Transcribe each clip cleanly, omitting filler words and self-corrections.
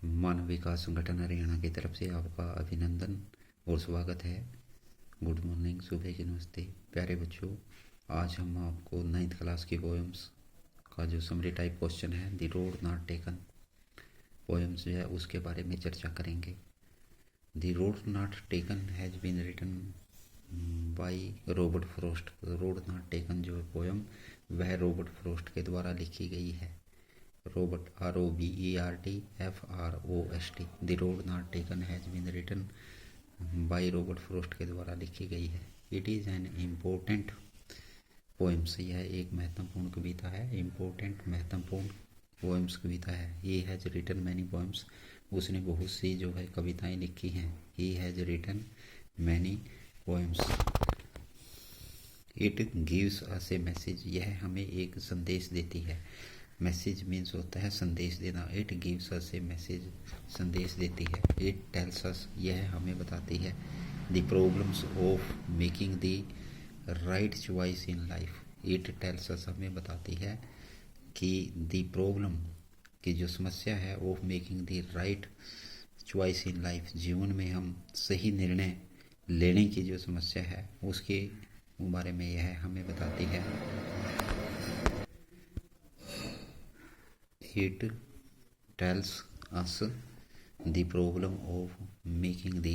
मानव विकास संगठन हरियाणा की तरफ से आपका अभिनंदन और स्वागत है। गुड मॉर्निंग, सुबह की नमस्ते प्यारे बच्चों। आज हम आपको 9th क्लास की पोएम्स का जो समरी टाइप क्वेश्चन है, the road not taken poems जो है उसके बारे में चर्चा करेंगे। The road not taken has been written by Robert Frost. Road not taken जो पोएम वह रॉबर्ट फ्रॉस्ट के द्वारा लिखी गई है। Robert ROBERT FROST। The road not taken has been written by Robert Frost के द्वारा लिखी गई है। It is an important poems. यह एक महत्वपूर्ण कविता है। इम्पोर्टेंट महत्वपूर्ण पोएम्स कविता है। He has written many poems. उसने बहुत सी जो है कविताएं लिखी हैं। He has written many poems. It gives us a message. यह हमें एक संदेश देती है। मैसेज मीन्स होता है संदेश देना। It gives us a message, संदेश देती है। इट टेल्स अस, यह हमें बताती है the problems of making the right choice in life. It tells us, हमें बताती है कि द प्रॉब्लम की जो समस्या है of making the right choice in life, जीवन में हम सही निर्णय लेने की जो समस्या है उसके बारे में यह हमें बताती है। It tells us the problem of making the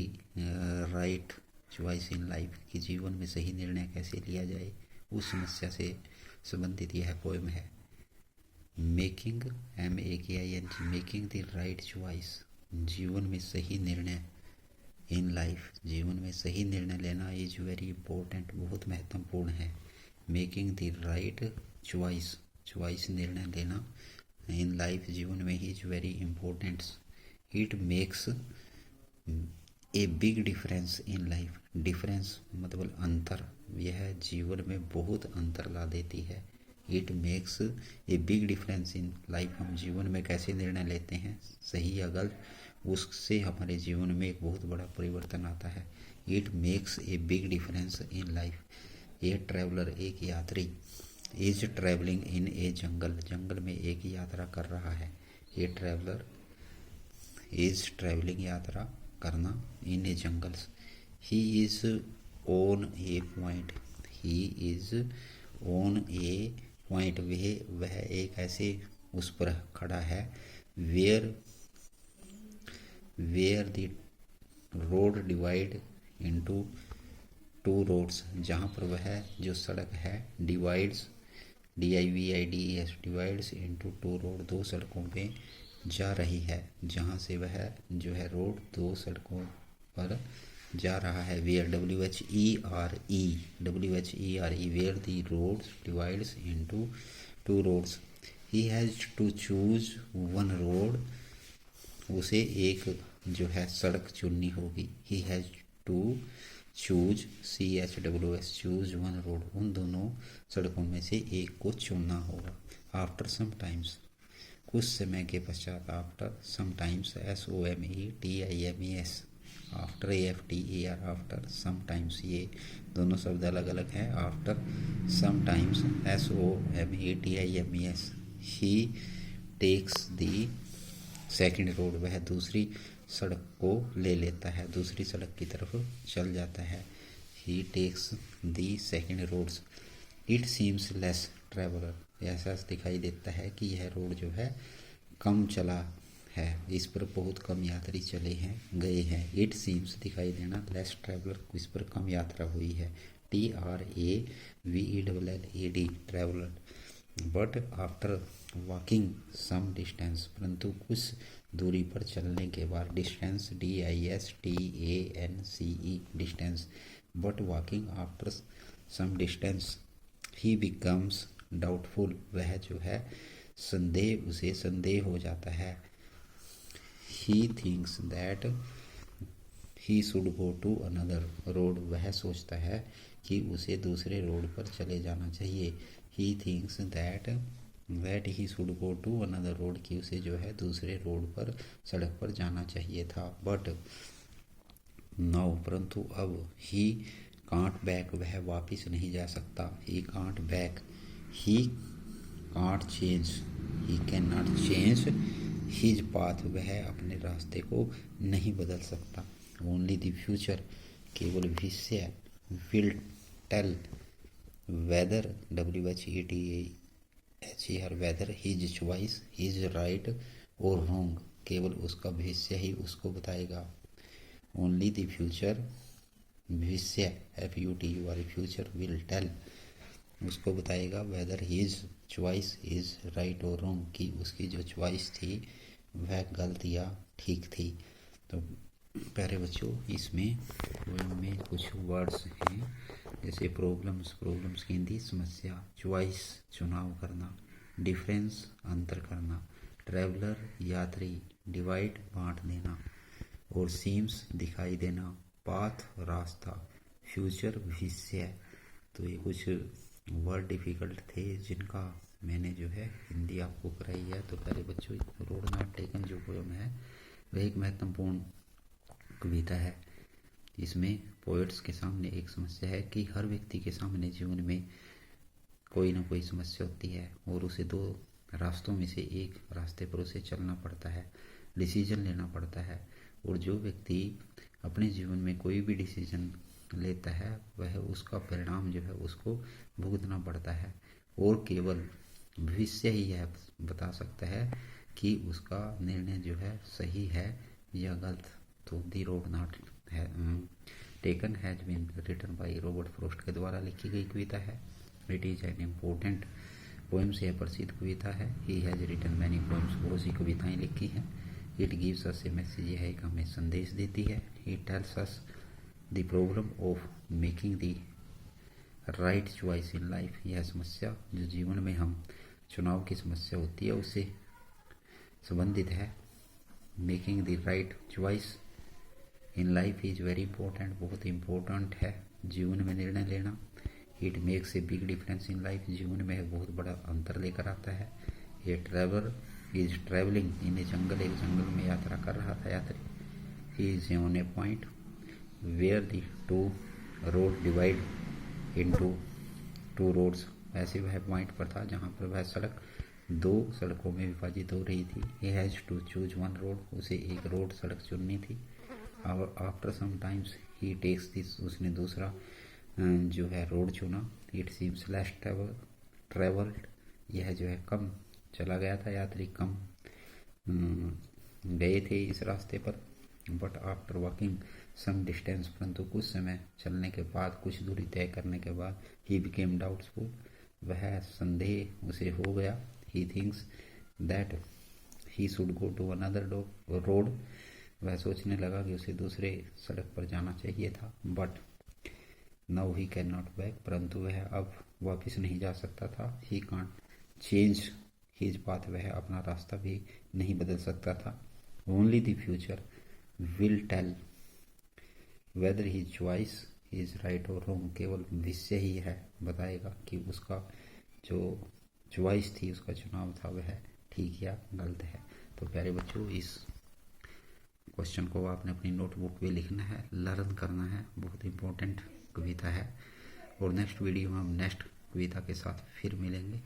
right choice in life, कि जीवन में सही निर्णय कैसे लिया जाए, उस समस्या से संबंधित यह पोएम है। Making MAKING, making the right choice, जीवन में सही निर्णय इन लाइफ, जीवन में सही निर्णय लेना इज वेरी इम्पोर्टेंट, बहुत महत्वपूर्ण है। Making the right choice, choice निर्णय लेना इन लाइफ, जीवन में he is very important. It makes a big difference in life. Difference मतलब अंतर, यह जीवन में बहुत अंतर ला देती है। It makes a big difference in life, हम जीवन में कैसे निर्णय लेते हैं, सही या गलत, उससे हमारे जीवन में एक बहुत बड़ा परिवर्तन आता है। It makes a big difference in life. A traveller, एक यात्री, इज ट्रैवलिंग इन ए जंगल, जंगल में एक यात्रा कर रहा है। ए ट्रैवलर इज ट्रैवलिंग, यात्रा करना, in a jungle. He is on a point, he is on a point, वह एक ऐसे उस पर खड़ा है। Where the road divide into two roads, जहाँ पर वह जो सड़क है divides, DIVIDES, divides into two road, दो सड़कों पे जा रही है। जहाँ से वह जो है रोड दो सड़कों पर जा रहा है। Where WHERE, where the road divides into two roads. He has to choose one road, उसे एक जो है सड़क चुननी होगी। He has to choose CHOOS, choose one road, उन दोनों सड़कों में से एक को चुनना होगा। आफ्टर समटाइम्स, कुछ समय के पश्चात। After sometimes, SOMETIMES, after AFTER, after sometimes, ये दोनों शब्द अलग अलग हैं। After sometimes, SOMETIMES, he takes the second road, वह दूसरी सड़क को ले लेता है, दूसरी सड़क की तरफ चल जाता है। He takes the second roads. It seems less traveller, ऐसा दिखाई देता है कि यह रोड जो है कम चला है, इस पर बहुत कम यात्री चले हैं, गए हैं। इट सीम्स दिखाई देना, लेस ट्रेवलर, इस पर कम यात्रा हुई है। TRAVELLED, traveller. But after walking some distance, परंतु कुछ दूरी पर चलने के बाद। Distance DISTANCE, distance. But walking after some distance, he becomes doubtful, वह जो है संदेह, उसे संदेह हो जाता है। He thinks that he should go to another road, वह सोचता है कि उसे दूसरे रोड पर चले जाना चाहिए। He thinks that he should go to another road, कि उसे जो है दूसरे रोड पर, सड़क पर जाना चाहिए था। बट नाउ, परंतु अब। ही कांट बैक, वह वापिस नहीं जा सकता। He can't back, he can't change, he can not change his path, वह अपने रास्ते को नहीं बदल सकता। ओनली द फ्यूचर, केवल भविष्य, will tell whether, WHETHER, whether his choice is right और रॉन्ग, केवल उसका भविष्य ही उसको बताएगा। ओनली द फ्यूचर, भविष्य FUTURE, फ्यूचर, विल टेल, उसको बताएगा whether his choice is right और रॉन्ग, कि उसकी जो चॉइस थी वह गलत या ठीक थी। तो प्यारे बच्चों, इसमें में कुछ वर्ड्स हैं जैसे प्रॉब्लम्स की हिंदी, समस्या, चॉइस चुनाव करना, डिफरेंस अंतर करना, ट्रैवलर यात्री, डिवाइड बांट देना, और सीम्स दिखाई देना, पाथ रास्ता, फ्यूचर भविष्य। तो ये कुछ वर्ड डिफ़िकल्ट थे जिनका मैंने जो है हिंदी आपको कराई है। तो पहले बच्चों, रोड नॉट टेकन जो पोयम है वह एक महत्वपूर्ण कविता है। इसमें पोएट्स के सामने एक समस्या है कि हर व्यक्ति के सामने जीवन में कोई ना कोई समस्या होती है और उसे दो रास्तों में से एक रास्ते पर उसे चलना पड़ता है, डिसीजन लेना पड़ता है। और जो व्यक्ति अपने जीवन में कोई भी डिसीजन लेता है वह उसका परिणाम जो है उसको भुगतना पड़ता है, और केवल भविष्य ही यह बता सकता है कि उसका निर्णय जो है सही है या गलत। तो the road not taken has been written by Robert Frost के द्वारा लिखी गई कविता है। It is an important poems, यह प्रसिद्ध कविता है। He has written many poems, बहुत सी कविताएं लिखी हैं। It gives us a message, यह एक हमें संदेश देती है। He tells us the problem of making the right choice in life, यह समस्या जो जीवन में हम चुनाव की समस्या होती है उससे संबंधित है। Making the right choice in life is very important, बहुत इंपॉर्टेंट है जीवन में निर्णय लेना। It makes a big difference in life, जीवन में बहुत बड़ा अंतर लेकर आता है। ये traveller is travelling in a jungle, एक जंगल में यात्रा कर रहा था यात्री। He is on a point where the two road divide into two roads, ऐसे वह पॉइंट पर था जहाँ पर वह सड़क दो सड़कों में विभाजित हो रही थी। He has to choose one road, उसे एक रोड सड़क चुननी थी। और after some times he takes this, उसने दूसरा जो है रोड चुना। इट सीम्स लेस ट्रेवल्ड, यह जो है कम चला गया था, यात्री कम गए थे इस रास्ते पर। But after walking some distance, परंतु कुछ समय चलने के बाद, कुछ दूरी तय करने के बाद, ही बिकेम डाउटफुल, वह संदेह उसे हो गया। He thinks that he should go to another road, वह सोचने लगा कि उसे दूसरे सड़क पर जाना चाहिए था। But now he can not back, परंतु वह अब वापस नहीं जा सकता था। He can't change his path, वह अपना रास्ता भी नहीं बदल सकता था। Only the future will tell whether his choice is right और रॉन्ग, केवल भविष्य ही है बताएगा कि उसका जो चॉइस थी, उसका चुनाव था, वह ठीक या गलत है। तो प्यारे बच्चों, इस क्वेश्चन को आपने अपनी नोटबुक में लिखना है, लर्न करना है, बहुत इंपॉर्टेंट कविता है। और नेक्स्ट वीडियो में हम नेक्स्ट कविता के साथ फिर मिलेंगे।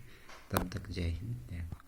तब तक जय हिंद, जय भारत।